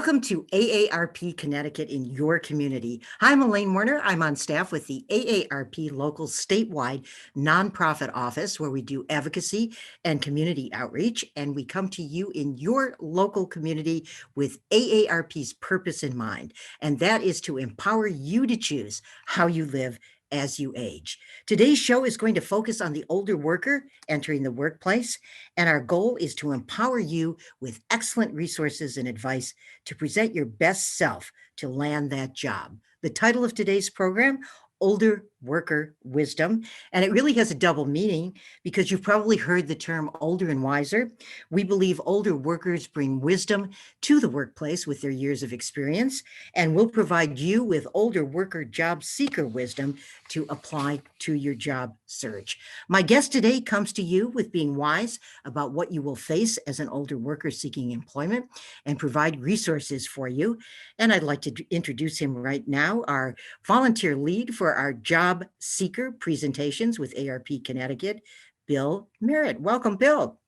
Welcome to AARP Connecticut in your community. I'm Elaine Warner. I'm on staff with the AARP local statewide nonprofit office where we do advocacy and community outreach. And we come to you in your local community with AARP's purpose in mind. And that is to empower you to choose how you live as you age. Today's show is going to focus on the older worker entering the workplace, and our goal is to empower you with excellent resources and advice to present your best self to land that job. The title of today's program, Older Worker Wisdom, and it really has a double meaning because you've probably heard the term older and wiser. We believe older workers bring wisdom to the workplace with their years of experience, and we'll provide you with older worker job seeker wisdom to apply to your job search. My guest today comes to you with being wise about what you will face as an older worker seeking employment and provide resources for you. And I'd like to introduce him right now, our volunteer lead for our job seeker presentations with ARP Connecticut, Bill Merritt. Welcome, Bill.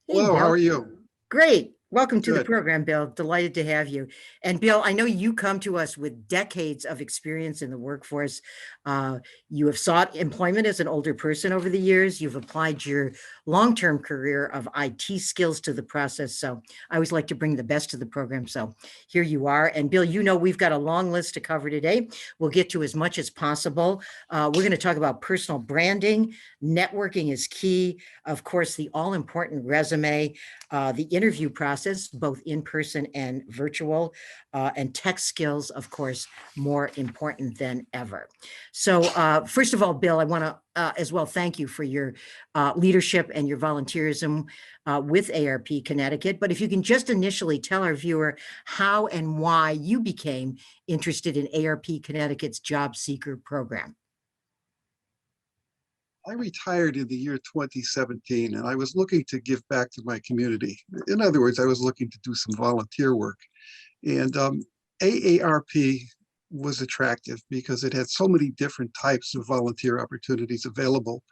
Hey, Hello, Bill. how are you? Great. Welcome to the Good. program, Bill. Delighted to have you. And Bill, I know you come to us with decades of experience in the workforce. You have sought employment as an older person over the years. You've applied your long-term career of IT skills to the process. So I always like to bring the best to the program. So here you are. And Bill, you know we've got a long list to cover today. We'll get to as much as possible. We're going to talk about personal branding. Networking is key. Of course, the all-important resume, the interview process, both in person and virtual, and tech skills, of course, more important than ever. So first of all, Bill, I want to as well thank you for your leadership and your volunteerism with ARP Connecticut. But if you can just initially tell our viewer how and why you became interested in ARP Connecticut's Job Seeker program. I retired in the year 2017, and I was looking to give back to my community. In other words, I was looking to do some volunteer work. And AARP was attractive because it had so many different types of volunteer opportunities available.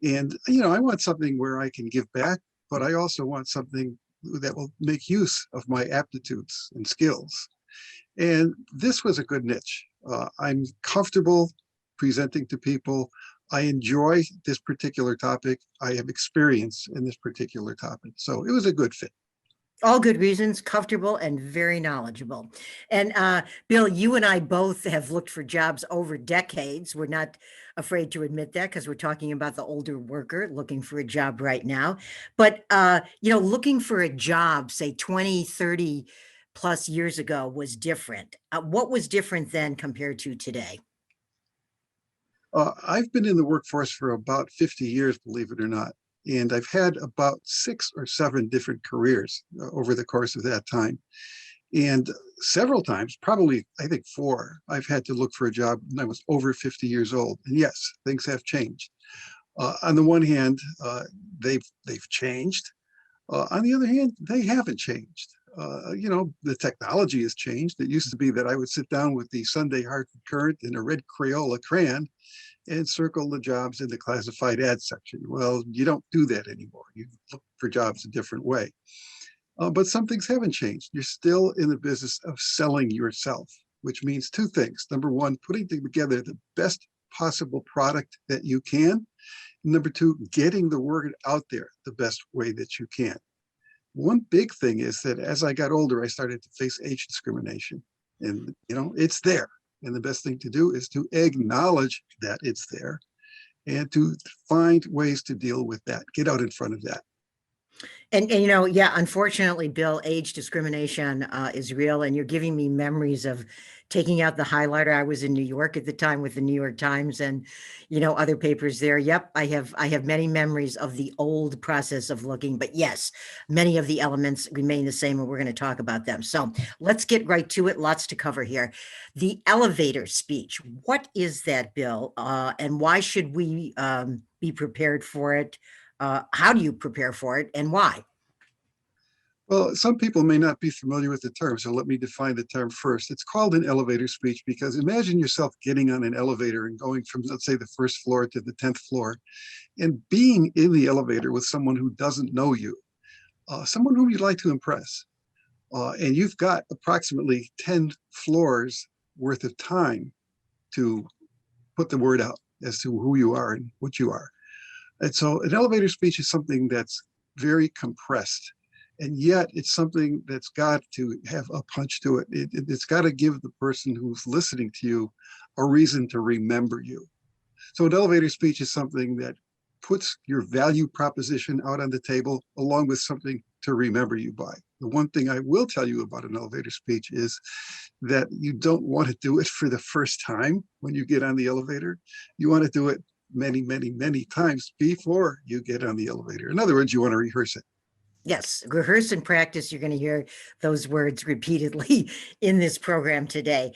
And, I want something where I can give back, but I also want something that will make use of my aptitudes and skills. And this was a good niche. I'm comfortable presenting to people. I enjoy this particular topic. I have experience in this particular topic. So it was a good fit. All good reasons, comfortable and very knowledgeable. And Bill, you and I both have looked for jobs over decades. We're not afraid to admit that because we're talking about the older worker looking for a job right now. But, looking for a job, say 20, 30 plus years ago was different. What was different then compared to today? I've been in the workforce for about 50 years, believe it or not. And I've had about 6 or 7 different careers over the course of that time. And several times, probably, I think 4, I've had to look for a job when I was over 50 years old. And yes, things have changed. On the one hand, they've changed. On the other hand, they haven't changed. The technology has changed. It used to be that I would sit down with the Sunday Hartford Courant and a red Crayola crayon and circle the jobs in the classified ad section. Well, you don't do that anymore. You look for jobs a different way. But some things haven't changed. You're still in the business of selling yourself, which means 2 things. Number 1, putting together the best possible product that you can. Number 2, getting the word out there the best way that you can. One big thing is that as I got older, I started to face age discrimination. And, it's there. And the best thing to do is to acknowledge that it's there and to find ways to deal with that, get out in front of that. And unfortunately, Bill, age discrimination is real, and you're giving me memories of taking out the highlighter. I was in New York at the time with the New York Times and, other papers there. Yep, I have many memories of the old process of looking, but yes, many of the elements remain the same, and we're going to talk about them. So let's get right to it. Lots to cover here. The elevator speech. What is that, Bill? And why should we be prepared for it? How do you prepare for it and why? Well, some people may not be familiar with the term, so let me define the term first. It's called an elevator speech because imagine yourself getting on an elevator and going from, let's say, the 1st floor to the 10th floor and being in the elevator with someone who doesn't know you, someone whom you'd like to impress. And you've got approximately 10 floors worth of time to put the word out as to who you are and what you are. And so an elevator speech is something that's very compressed. And yet it's something that's got to have a punch to it. It's got to give the person who's listening to you a reason to remember you. So an elevator speech is something that puts your value proposition out on the table along with something to remember you by. The one thing I will tell you about an elevator speech is that you don't want to do it for the first time when you get on the elevator. You want to do it many, many, many times before you get on the elevator. In other words, you want to rehearse it. Yes, rehearse and practice. You're going to hear those words repeatedly in this program today.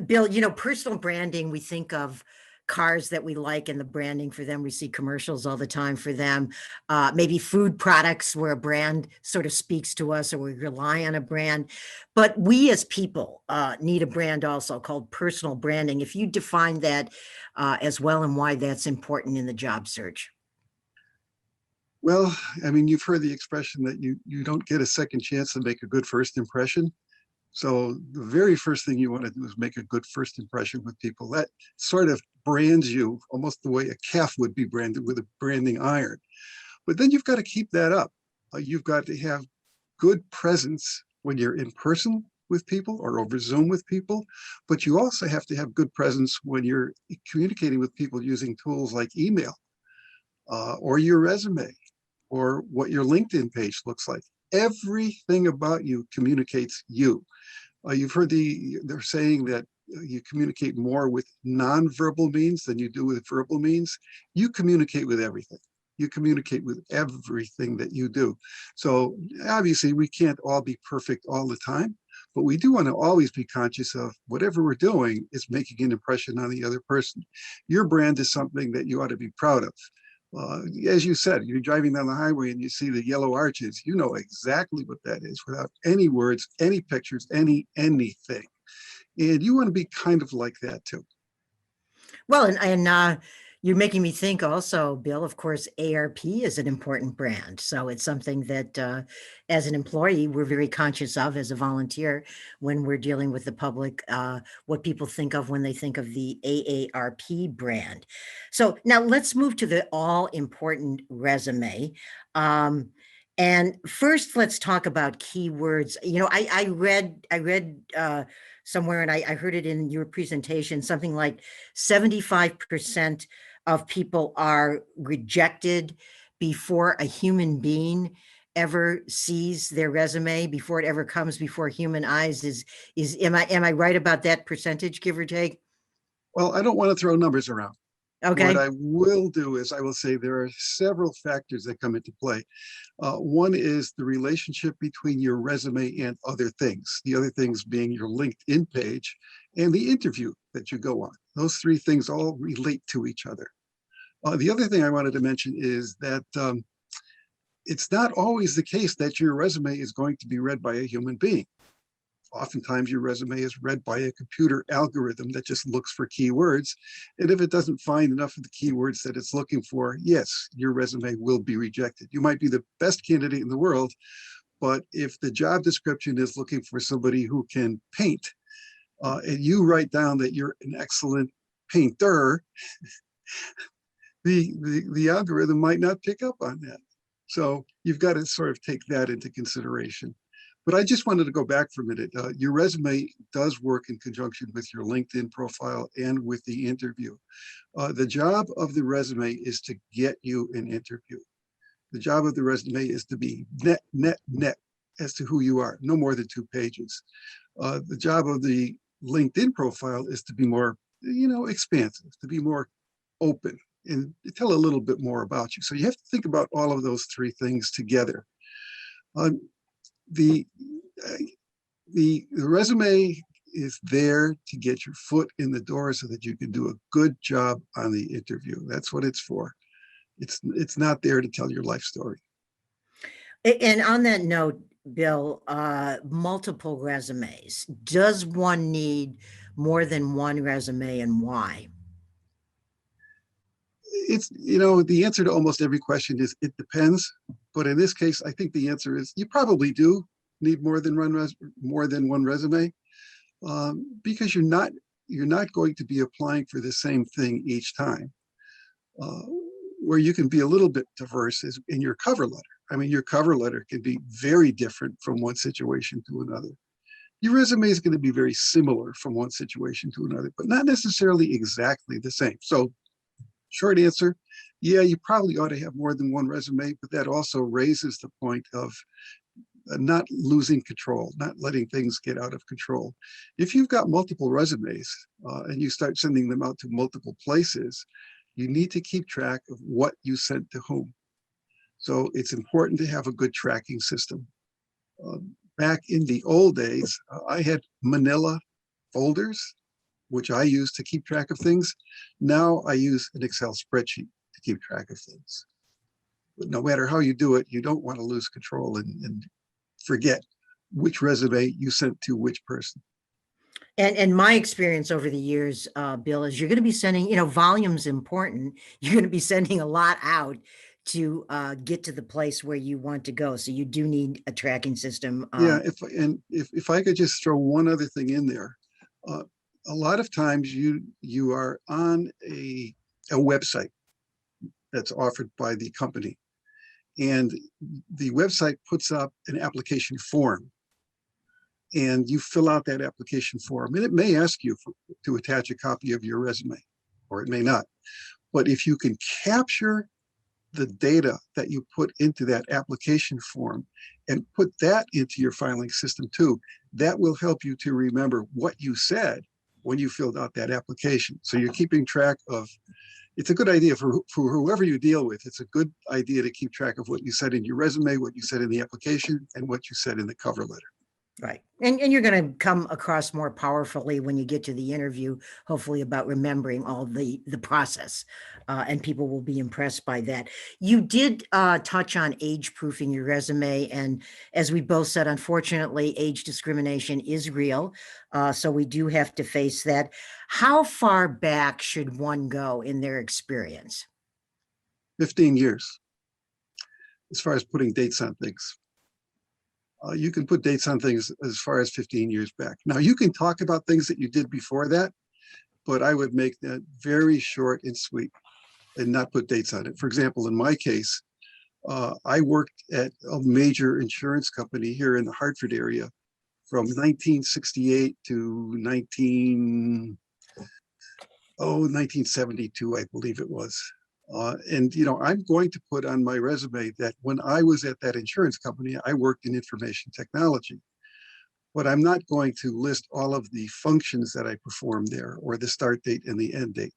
Bill, personal branding, we think of cars that we like and the branding for them. We see commercials all the time for them. Maybe food products where a brand sort of speaks to us or we rely on a brand. But we as people need a brand also called personal branding. If you define that as well and why that's important in the job search. Well, I mean, you've heard the expression that you don't get a second chance to make a good first impression. So the very first thing you want to do is make a good first impression with people. That sort of brands you almost the way a calf would be branded with a branding iron. But then you've got to keep that up. You've got to have good presence when you're in person with people or over Zoom with people, but you also have to have good presence when you're communicating with people using tools like email or your resume or what your LinkedIn page looks like. Everything about you communicates you. You've heard they're saying that you communicate more with nonverbal means than you do with verbal means. You communicate with everything. You communicate with everything that you do. So obviously we can't all be perfect all the time, but we do want to always be conscious of whatever we're doing is making an impression on the other person. Your brand is something that you ought to be proud of. As you said, you're driving down the highway and you see the yellow arches, you know exactly what that is without any words, any pictures, anything. And you want to be kind of like that too. Well, and you're making me think also, Bill, of course, ARP is an important brand. So it's something that as an employee, we're very conscious of as a volunteer when we're dealing with the public, what people think of when they think of the AARP brand. So now let's move to the all important resume. And first, let's talk about keywords. I read somewhere, and I heard it in your presentation, something like 75% of people are rejected before a human being ever sees their resume, before it ever comes before human eyes. Am I right about that percentage, give or take? Well, I don't want to throw numbers around. What Okay. I will do is I will say there are several factors that come into play. One is the relationship between your resume and other things, the other things being your LinkedIn page and the interview that you go on. Those three things all relate to each other. The other thing I wanted to mention is that it's not always the case that your resume is going to be read by a human being. Oftentimes your resume is read by a computer algorithm that just looks for keywords. And if it doesn't find enough of the keywords that it's looking for, yes, your resume will be rejected. You might be the best candidate in the world, but if the job description is looking for somebody who can paint, and you write down that you're an excellent painter, the algorithm might not pick up on that. So you've got to sort of take that into consideration. But I just wanted to go back for a minute. Your resume does work in conjunction with your LinkedIn profile and with the interview. The job of the resume is to get you an interview. The job of the resume is to be net as to who you are, no more than 2 pages. The job of the LinkedIn profile is to be more, expansive, to be more open and tell a little bit more about you. So you have to think about all of those 3 things together. The resume is there to get your foot in the door so that you can do a good job on the interview. That's what it's for. It's not there to tell your life story. And on that note, Bill, multiple resumes. Does one need more than one resume and why? It's, the answer to almost every question is it depends. But in this case, I think the answer is you probably do. need more than one resume? Because you're not going to be applying for the same thing each time. Where you can be a little bit diverse is in your cover letter. I mean, your cover letter can be very different from one situation to another. Your resume is going to be very similar from one situation to another, but not necessarily exactly the same. So, short answer, yeah, you probably ought to have more than one resume, but that also raises the point of not losing control, not letting things get out of control. If you've got multiple resumes and you start sending them out to multiple places, you need to keep track of what you sent to whom. So it's important to have a good tracking system. Back in the old days, I had manila folders, which I use to keep track of things. Now I use an Excel spreadsheet to keep track of things. But no matter how you do it, you don't want to lose control and forget which resume you sent to which person. And my experience over the years, Bill, is you're going to be sending, volume's important. You're going to be sending a lot out to get to the place where you want to go. So you do need a tracking system. Yeah, if I could just throw one other thing in there, a lot of times you are on a website that's offered by the company, and the website puts up an application form, and you fill out that application form, and it may ask you to attach a copy of your resume, or it may not. But if you can capture the data that you put into that application form and put that into your filing system too, that will help you to remember what you said when you filled out that application. So you're keeping track of, it's a good idea for whoever you deal with. It's a good idea to keep track of what you said in your resume, what you said in the application, and what you said in the cover letter. Right. And you're going to come across more powerfully when you get to the interview, hopefully about remembering all the process, and people will be impressed by that. You did touch on age proofing your resume. And as we both said, unfortunately, age discrimination is real. So we do have to face that. How far back should one go in their experience? 15 years, as far as putting dates on things. You can put dates on things as far as 15 years back. Now, you can talk about things that you did before that, but I would make that very short and sweet and not put dates on it. For example, in my case, I worked at a major insurance company here in the Hartford area from 1968 to 1972, I believe it was. And I'm going to put on my resume that when I was at that insurance company, I worked in information technology. But I'm not going to list all of the functions that I performed there or the start date and the end date.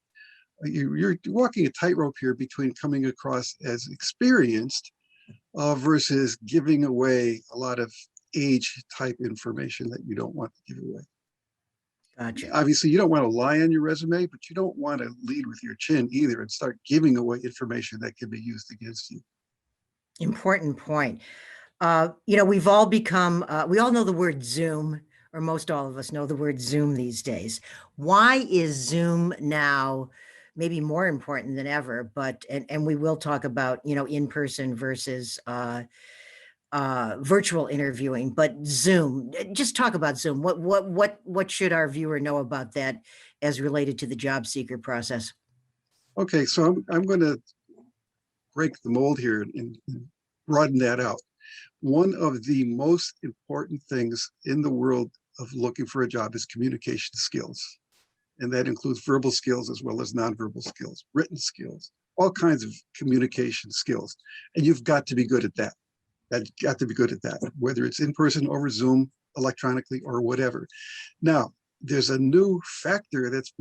You're walking a tightrope here between coming across as experienced versus giving away a lot of age type information that you don't want to give away. Gotcha. Obviously, you don't want to lie on your resume, but you don't want to lead with your chin either and start giving away information that can be used against you. Important point. We've all become, we all know the word Zoom, or most all of us know the word Zoom these days. Why is Zoom now maybe more important than ever? But, and we will talk about, in person versus virtual interviewing, but Zoom, just talk about Zoom. What should our viewer know about that as related to the job seeker process? Okay, so I'm going to break the mold here and broaden that out. One of the most important things in the world of looking for a job is communication skills. And that includes verbal skills as well as nonverbal skills, written skills, all kinds of communication skills. And you've got to be good at that. You've got to be good at that, whether it's in person, over Zoom, electronically, or whatever. Now, there's a new factor that's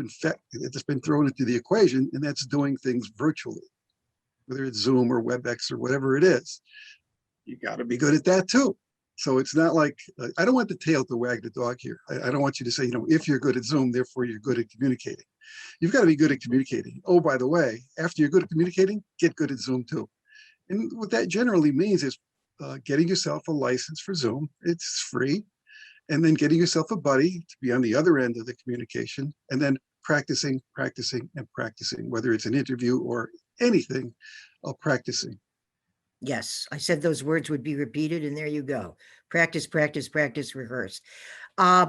been thrown into the equation, and that's doing things virtually, whether it's Zoom or WebEx or whatever it is. You got to be good at that too. So it's not like, I don't want the tail to wag the dog here. I don't want you to say, if you're good at Zoom, therefore you're good at communicating. You've got to be good at communicating. Oh, by the way, after you're good at communicating, get good at Zoom too. And what that generally means is getting yourself a license for Zoom. It's free. And then getting yourself a buddy to be on the other end of the communication, and then practicing, and practicing, whether it's an interview or anything, practicing. Yes, I said those words would be repeated, and there you go. Practice, practice, practice, rehearse. Uh,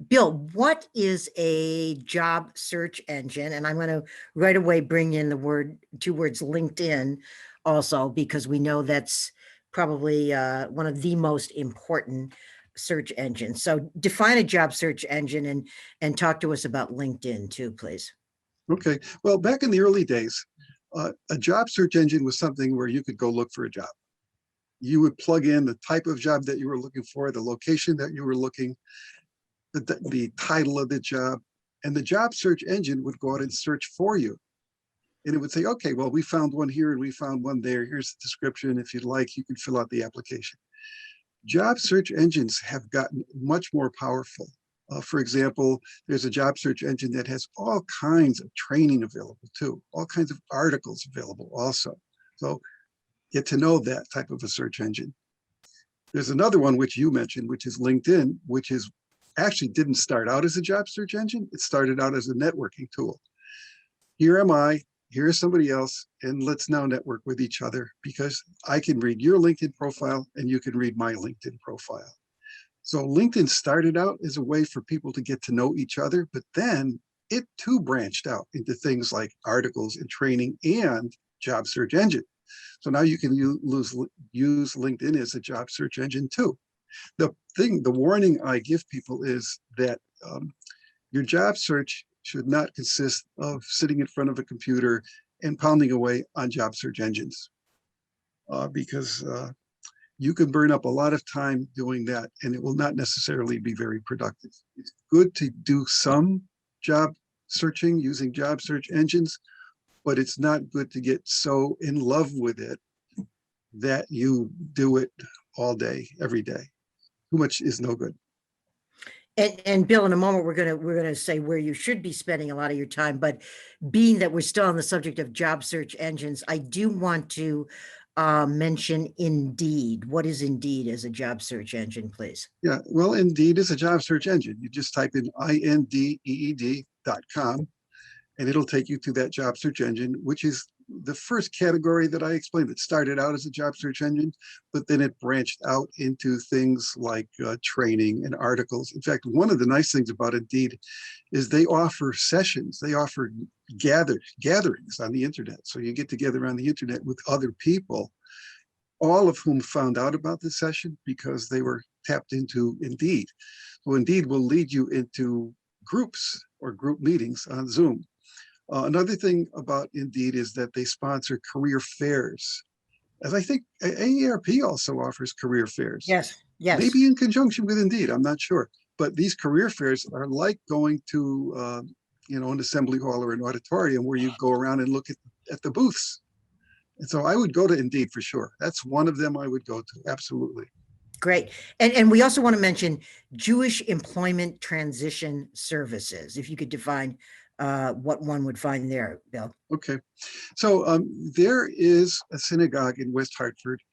Bill, what is a job search engine? And I'm going to right away bring in the two words LinkedIn also, because we know that's probably one of the most important search engines. So define a job search engine and talk to us about LinkedIn too, please. Okay, well, back in the early days, a job search engine was something where you could go look for a job. You would plug in the type of job that you were looking for, the location that you were looking, the title of the job, and the job search engine would go out and search for you. And it would say, okay, well, we found one here and we found one there. Here's the description. If you'd like, you can fill out the application. Job search engines have gotten much more powerful. For example, there's a job search engine that has all kinds of training available too, all kinds of articles available also. So get to know that type of a search engine. There's another one which you mentioned, which is LinkedIn, which is actually didn't start out as a job search engine. It started out as a networking tool. Here am I, here's somebody else, and let's now network with each other because I can read your LinkedIn profile and you can read my LinkedIn profile. So LinkedIn started out as a way for people to get to know each other, but then it too branched out into things like articles and training and job search engine. So now you can use LinkedIn as a job search engine too. The warning I give people is that your job search should not consist of sitting in front of a computer and pounding away on job search engines because you can burn up a lot of time doing that and it will not necessarily be very productive. It's good to do some job searching using job search engines, but it's not good to get so in love with it that you do it all day, every day. Too much is no good. And Bill, in a moment, we're gonna say where you should be spending a lot of your time. But being that we're still on the subject of job search engines, I do want to mention Indeed. What is Indeed as a job search engine, please? Yeah, well, Indeed is a job search engine. You just type in indeed.com and it'll take you to that job search engine, which is the first category that I explained. It started out as a job search engine, but then it branched out into things like training and articles. In fact, one of the nice things about Indeed is they offer sessions. They offer gatherings on the internet. So you get together on the internet with other people, all of whom found out about the session because they were tapped into Indeed. So Indeed will lead you into groups or group meetings on Zoom. Another thing about Indeed is that they sponsor career fairs. As I think AARP also offers career fairs. Yes, yes. Maybe in conjunction with Indeed, I'm not sure. But these career fairs are like going to an assembly hall or an auditorium where you go around and look at the booths. And so I would go to Indeed for sure. That's one of them I would go to, absolutely. Great. And we also want to mention Jewish Employment Transition Services, if you could define what one would find there, Bill. Okay. So there is a synagogue in West Hartford,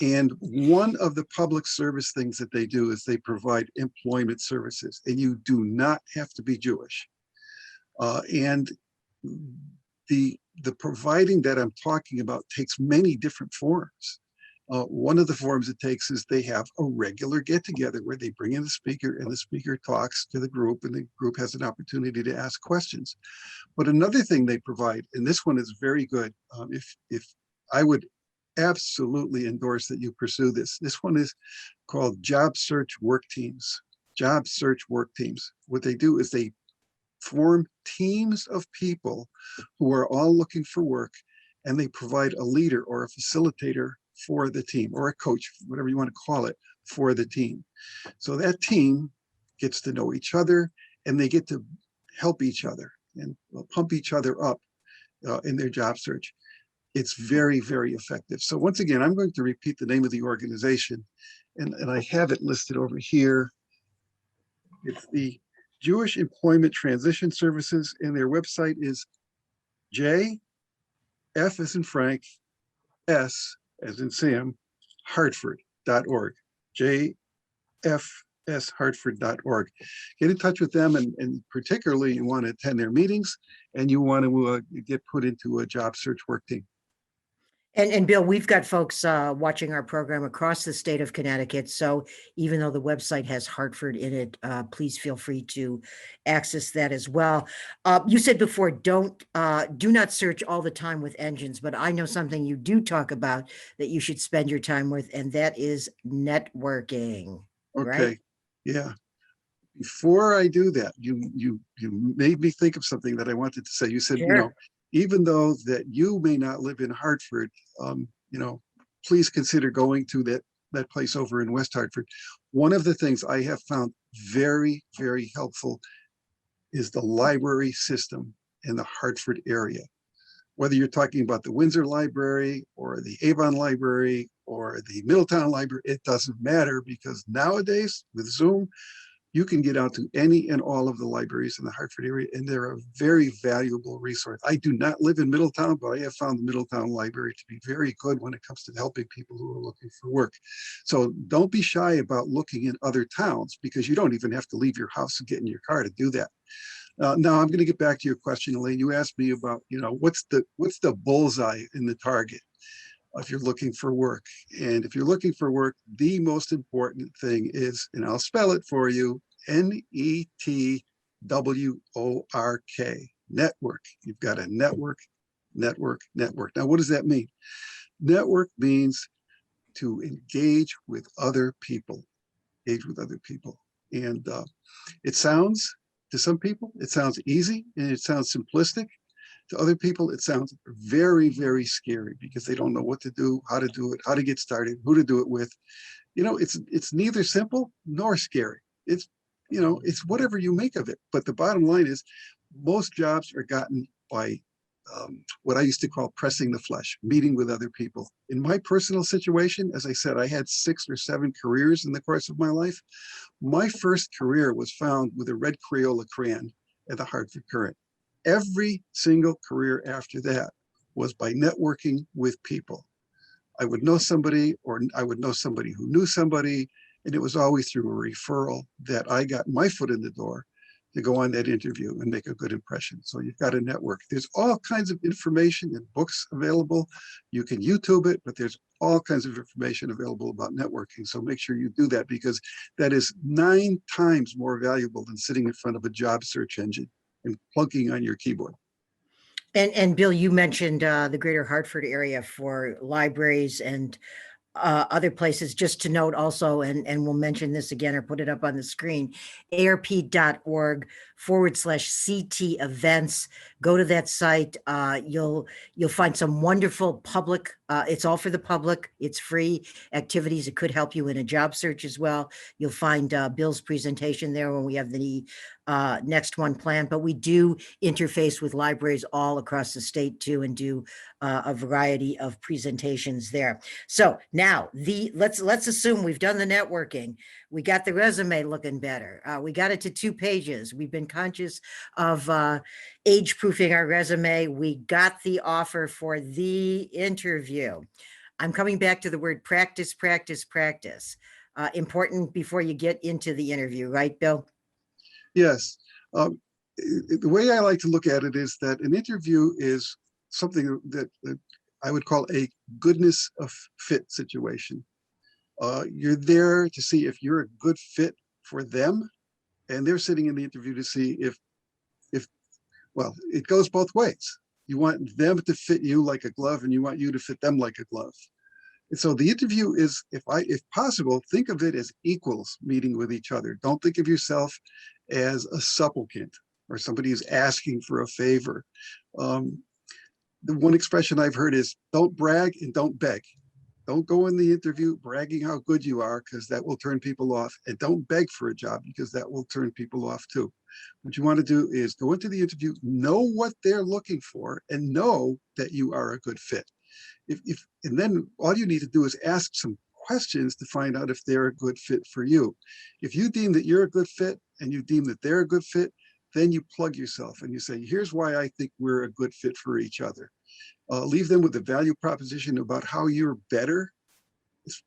and one of the public service things that they do is they provide employment services, and you do not have to be Jewish. And the providing that I'm talking about takes many different forms. One of the forms it takes is they have a regular get together where they bring in the speaker and the speaker talks to the group and the group has an opportunity to ask questions. But another thing they provide, and this one is very good, if I would absolutely endorse that you pursue this. This one is called Job Search Work Teams. Job Search Work Teams. What they do is they form teams of people who are all looking for work, and they provide a leader or a facilitator for the team, or a coach, whatever you want to call it, for the team. So that team gets to know each other and they get to help each other and pump each other up in their job search. It's very, very effective. So once again, I'm going to repeat the name of the organization, and I have it listed over here. It's the Jewish Employment Transition Services, and their website is JF as in Frank, S as in Sam, Hartford.org. JFSHartford.org. Get in touch with them, and particularly you want to attend their meetings and you want to get put into a job search work team. And Bill, we've got folks watching our program across the state of Connecticut. So even though the website has Hartford in it, please feel free to access that as well. You said before, do not search all the time with engines, but I know something you do talk about that you should spend your time with, and that is networking, right? Okay, yeah. Before I do that, you made me think of something that I wanted to say. You said, Sure. even though that you may not live in Hartford, please consider going to that place over in West Hartford. One of the things I have found very, very helpful is the library system in the Hartford area. Whether you're talking about the Windsor Library or the Avon Library or the Middletown Library, it doesn't matter, because nowadays with Zoom, you can get out to any and all of the libraries in the Hartford area, and they're a very valuable resource. I do not live in Middletown, but I have found the Middletown Library to be very good when it comes to helping people who are looking for work. So don't be shy about looking in other towns, because you don't even have to leave your house and get in your car to do that. Now I'm going to get back to your question, Elaine. You asked me about, what's the bullseye in the target if you're looking for work. And if you're looking for work, the most important thing is, and I'll spell it for you, NETWORK, network. You've got a network, network, network. Now, what does that mean? Network means to engage with other people, engage with other people. And it sounds, to some people, it sounds easy and it sounds simplistic. To other people, it sounds very, very scary, because they don't know what to do, how to get started, who to do it with. It's neither simple nor scary. It's whatever you make of it. But the bottom line is, most jobs are gotten by what I used to call pressing the flesh, meeting with other people. In my personal situation, as I said, I had 6 or 7 careers in the course of my life. My first career was found with a red Crayola crayon at the Hartford Courant. Every single career after that was by networking with people. I would know somebody, or I would know somebody who knew somebody, and it was always through a referral that I got my foot in the door to go on that interview and make a good impression. So you've got a network. There's all kinds of information and books available. You can YouTube it, but there's all kinds of information available about networking. So make sure you do that, because that is 9 times more valuable than sitting in front of a job search engine and plunking on your keyboard. And Bill, you mentioned the greater Hartford area for libraries and other places. Just to note also, and we'll mention this again or put it up on the screen, arp.org/CT events. Go to that site. You'll find some wonderful public, it's all for the public. It's free activities. It could help you in a job search as well. You'll find Bill's presentation there when we have the next one planned, but we do interface with libraries all across the state too, and do a variety of presentations there. So now let's assume we've done the networking. We got the resume looking better. We got it to 2 pages. We've been conscious of age proofing our resume. We got the offer for the interview. I'm coming back to the word practice, practice, practice. Important before you get into the interview, right, Bill? Yes. The way I like to look at it is that an interview is something that I would call a goodness of fit situation. You're there to see if you're a good fit for them, and they're sitting in the interview to see if well, it goes both ways. You want them to fit you like a glove, and you want you to fit them like a glove. And so the interview is, if possible, think of it as equals meeting with each other. Don't think of yourself as a supplicant or somebody who's asking for a favor. The one expression I've heard is, don't brag and don't beg. Don't go in the interview bragging how good you are, because that will turn people off. And don't beg for a job, because that will turn people off too. What you want to do is go into the interview, know what they're looking for, and know that you are a good fit. And then all you need to do is ask some questions to find out if they're a good fit for you. If you deem that you're a good fit and you deem that they're a good fit, then you plug yourself and you say, here's why I think we're a good fit for each other. Leave them with a value proposition about how you're better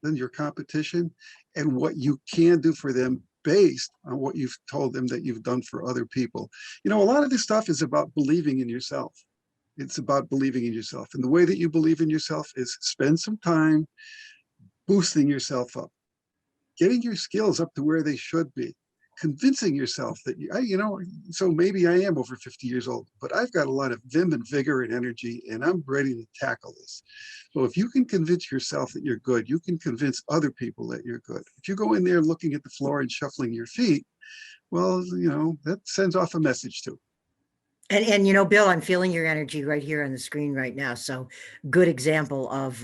than your competition and what you can do for them based on what you've told them that you've done for other people. A lot of this stuff is about believing in yourself. It's about believing in yourself. And the way that you believe in yourself is spend some time boosting yourself up, getting your skills up to where they should be, convincing yourself that so maybe I am over 50 years old, but I've got a lot of vim and vigor and energy, and I'm ready to tackle this. So if you can convince yourself that you're good, you can convince other people that you're good. If you go in there looking at the floor and shuffling your feet, well, that sends off a message too. And Bill, I'm feeling your energy right here on the screen right now. So good example of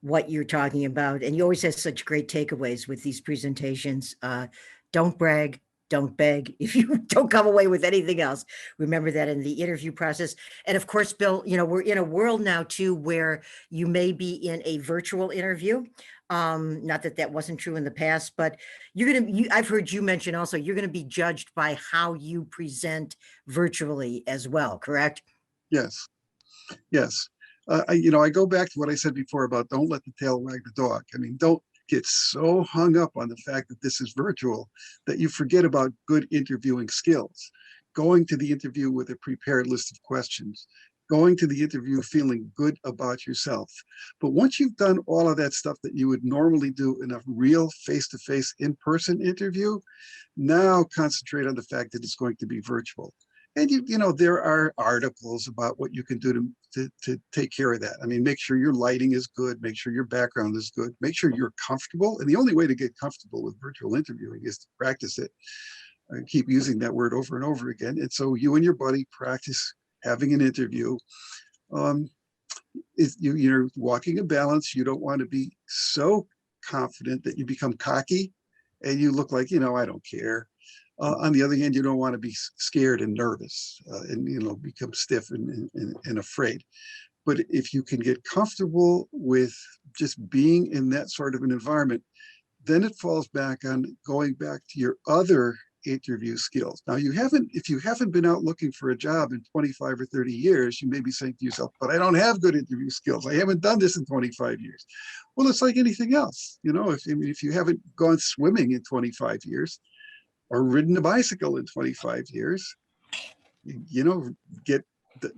what you're talking about. And you always have such great takeaways with these presentations. Don't brag, don't beg. If you don't come away with anything else, remember that in the interview process. And of course, Bill, we're in a world now too, where you may be in a virtual interview. Not that that wasn't true in the past, but I've heard you mention also, you're going to be judged by how you present virtually as well, correct? Yes, yes. I go back to what I said before about don't let the tail wag the dog. I mean, don't get so hung up on the fact that this is virtual that you forget about good interviewing skills. Going to the interview with a prepared list of questions, going to the interview feeling good about yourself. But once you've done all of that stuff that you would normally do in a real face-to-face in-person interview, now concentrate on the fact that it's going to be virtual. And there are articles about what you can do to take care of that. I mean, make sure your lighting is good, make sure your background is good, make sure you're comfortable. And the only way to get comfortable with virtual interviewing is to practice it. I keep using that word over and over again. And so you and your buddy practice having an interview. You're walking a balance. You don't want to be so confident that you become cocky and you look like, I don't care. On the other hand, you don't want to be scared and nervous and become stiff and afraid. But if you can get comfortable with just being in that sort of an environment, then it falls back on going back to your other interview skills. Now, if you haven't been out looking for a job in 25 or 30 years, you may be saying to yourself, but I don't have good interview skills. I haven't done this in 25 years. Well, it's like anything else. If you haven't gone swimming in 25 years, or ridden a bicycle in 25 years,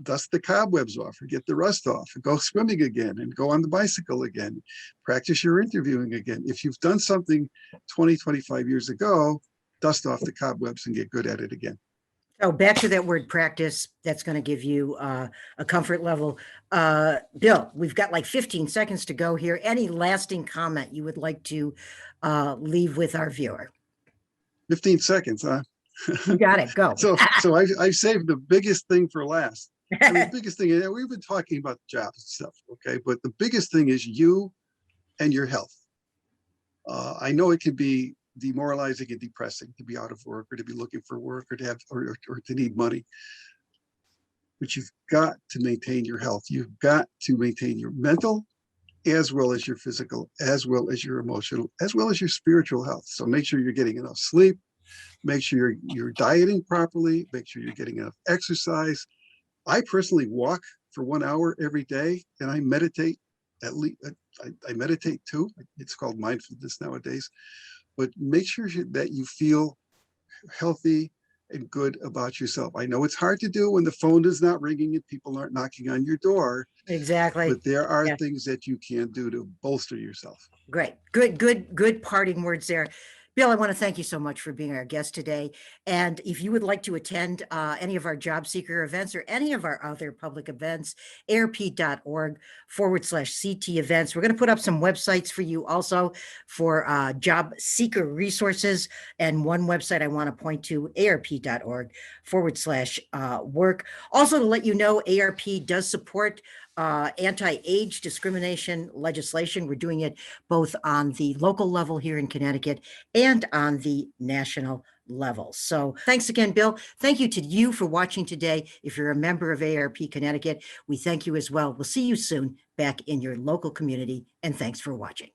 dust the cobwebs off or get the rust off and go swimming again and go on the bicycle again. Practice your interviewing again. If you've done something 20, 25 years ago, dust off the cobwebs and get good at it again. So back to that word practice, that's going to give you a comfort level. Bill, we've got like 15 seconds to go here. Any lasting comment you would like to leave with our viewer? 15 seconds, huh? You got it. Go. So I've saved the biggest thing for last. The biggest thing, we've been talking about jobs and stuff, okay? But the biggest thing is you and your health. I know it can be demoralizing and depressing to be out of work or to be looking for work or to have or to need money. But you've got to maintain your health. You've got to maintain your mental as well as your physical, as well as your emotional, as well as your spiritual health. So make sure you're getting enough sleep, make sure you're dieting properly, make sure you're getting enough exercise. I personally walk for 1 hour every day and I meditate at least, I meditate too. It's called mindfulness nowadays, but make sure that you feel healthy and good about yourself. I know it's hard to do when the phone is not ringing and people aren't knocking on your door. Exactly. But there are things that you can do to bolster yourself. Great. Good parting words there. Bill, I want to thank you so much for being our guest today. And if you would like to attend any of our job seeker events or any of our other public events, arp.org/CT events. We're going to put up some websites for you also for job seeker resources. And one website I want to point to, arp.org/work. Also to let you know, ARP does support anti-age discrimination legislation. We're doing it both on the local level here in Connecticut and on the national level. So thanks again, Bill. Thank you to you for watching today. If you're a member of ARP Connecticut, we thank you as well. We'll see you soon back in your local community, and thanks for watching.